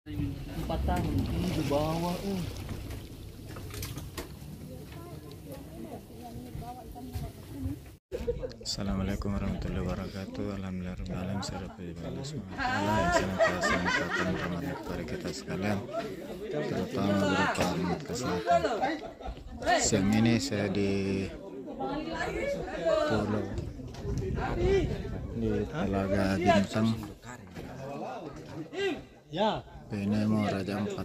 4 tahun ini di bawah. Assalamualaikum warahmatullahi wabarakatuh. Alhamdulillah rabbil alamin, saya Allah SWT yang senantiasa mengucapkan rahmat kepada kita sekalian, terutama berupa umat kesehatan. Siang ini saya di Pulau di Telaga Ginsang, Penemo Raja Ampat.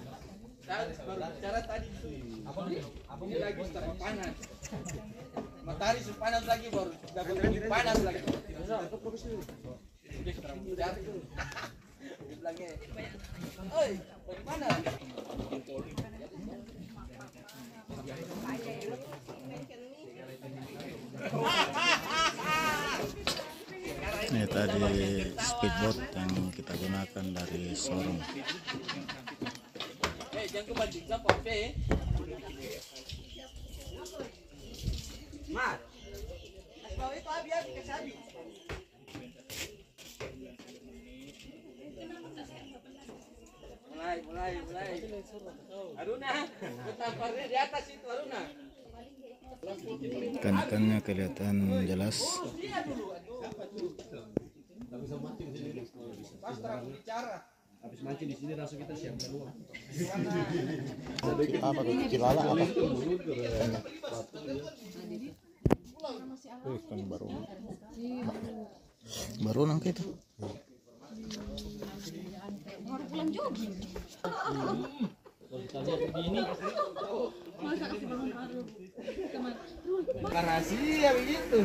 Matahari panas lagi baru lebih panas lagi. Bilangnya, oi, bagaimana? Ini tadi speedboat yang kita gunakan dari Sorong. Jangan kembali sampai. Mat. Kalau itu biar dikasih habis. Mulai. Aruna, tampar di atas itu Aruna. Ikan-ikannya kelihatan jelas. Pas terang bicara. Habis mancing di sini langsung kita siap keluar. Apa tuh? Cilala apa? Ikan baru. Baru nang itu. Baru pulang jogging. Kalau kita lihat begini, Masa kasih bangun baru. Rahasia begitu.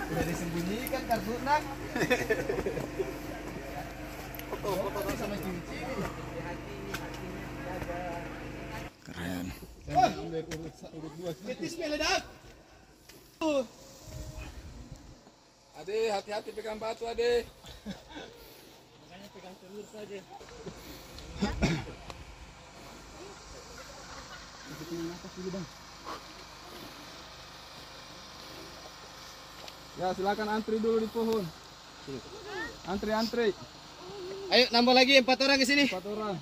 Udah disembunyikan kartunak. Foto sama cincin. Keren. Ketis meledak. Ade, hati-hati pegang batu, Ade. makanya pegang telur saja. Ya, silakan antri dulu di pohon. Antri. Ayo nambah lagi 4 orang ke sini. 4 orang.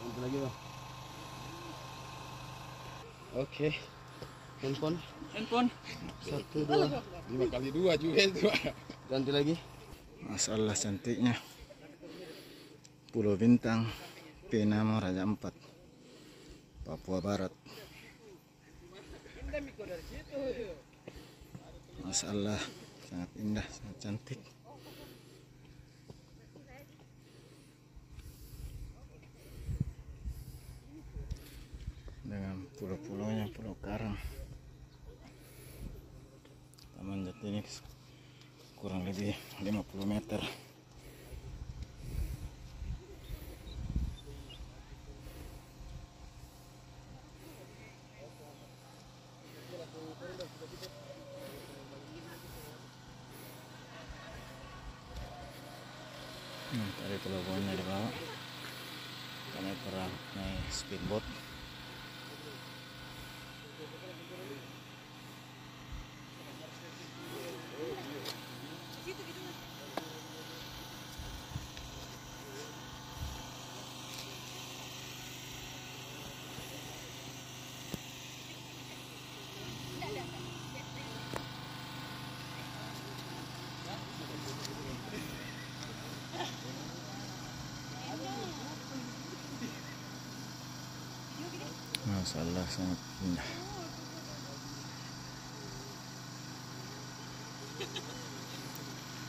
Nambah lagi, Bang. Oke. Handphone 1, 2. 5 kali 2 juga itu. Ganti lagi. Masalah cantiknya Pulau Bintang, Penamo Raja Ampat, Papua Barat. Masalah sangat indah, sangat cantik. Dengan pulau-pulaunya, Pulau Karang, Taman Jati ini kurang lebih 50 meter. Tadi pelabuhannya di bawah. Kami pernah naik speedboat. Masalah sangat indah.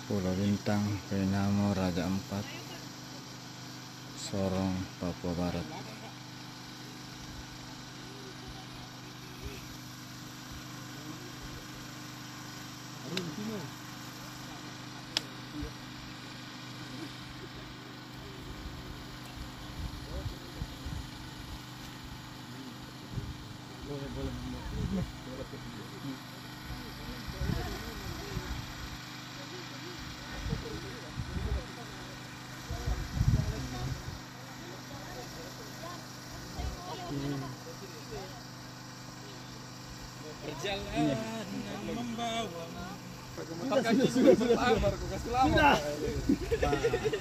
Pulau Bintang, Penamo Raja Ampat, Sorong, Papua Barat. Perjalanan membawa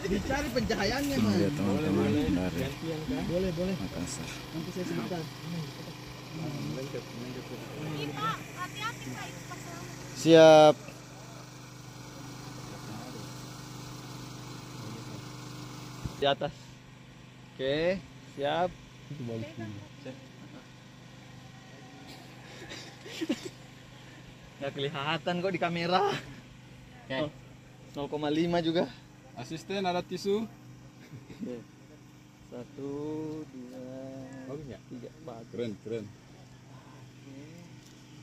Dicari pencahayaannya, Ini dia teman-teman dari Makassar. Nanti saya sebutkan. Siap. Di atas. Oke, siap. Nggak kelihatan kok di kamera. Oke. 0,5 juga. Asisten ada tisu. 1, 2, Bagus nggak? 3, bagus. Keren, keren.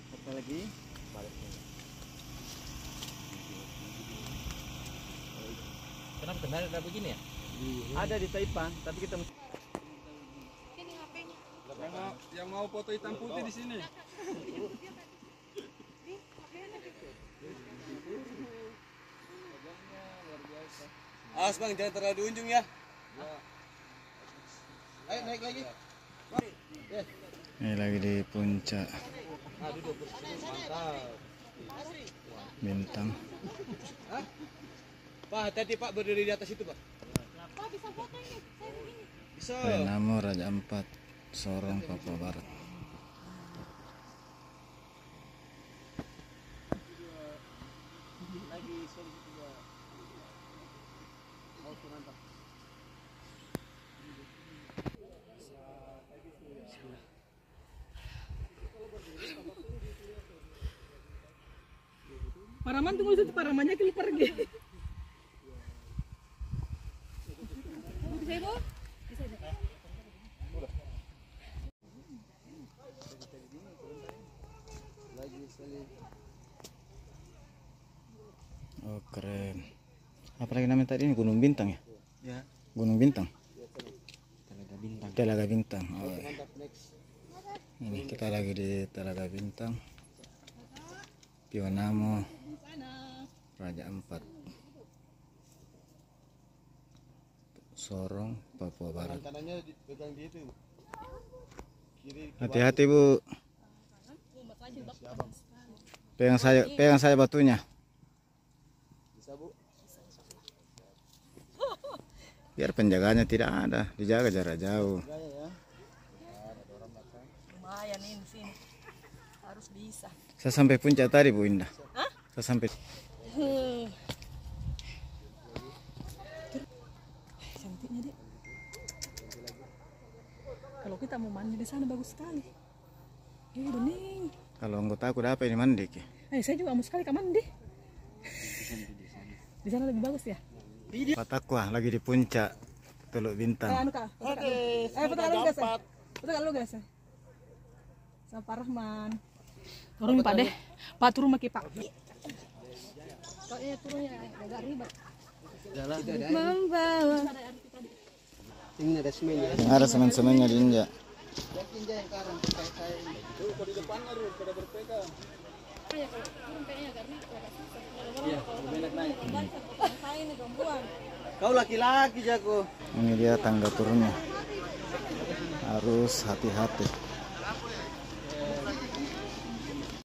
Apa lagi? Kenapa kenal ada begini ya? Ada di Taipan, tapi kita Yang mau foto hitam putih di sini. Awas bang, jangan terlalu di ujung ya. Ayo naik lagi. Ini lagi di puncak Bintang. Pak, hati-hati Pak berdiri di atas itu Pak. Pak bisa foto ini, saya begini. Bisa. Renamo Raja Ampat, Sorong, Papua Barat. Paraman tunggu situ, paramannya kili pergi. Bisa ibu? Bisa ibu. Oh keren. Apalagi namanya tadi ini Gunung Bintang ya? Ya. Gunung Bintang. Telaga Bintang. Telaga Bintang. Oh, iya. Mantap, next. Ini kita lagi di Telaga Bintang. Pionamo Raja Ampat, Sorong, Papua Barat. Kanannya dipegang di itu. Kiri. Hati-hati Bu. Pegang saya batunya. Bisa Bu. Biar penjaganya tidak ada, dijaga jarak jauh. Gaya ya. Lumayan ini sini. Harus bisa. Saya sampai puncak tadi Bu Indah. Saya sampai. Cantiknya dek. Kalau kita mau mandi di sana bagus sekali. Bening. Kalau anggota aku dapat ini mandi. Ki. Saya juga mau sekali ke mandi. Di sana lebih bagus ya. Patakwa lagi di puncak Teluk Bintang. Anu kak. Oke. Foto kalau guys. Foto kalau guys. Sama Pak Rahman. Turun Pak deh. Pak turun maki Pak. Kayaknya turunnya agak ribet. Jalan. Membawa. Ini ada semennya. Ada semen-semennya diinjak. Yakin yang karang kayak saya ini. Kalau di depan harus pada berpegang. Ya kalau turun kayaknya agak ribet. Iya, benar naik. Saya ini gangguan. Kau laki-laki jago. Ini dia tangga turunnya. Harus hati-hati.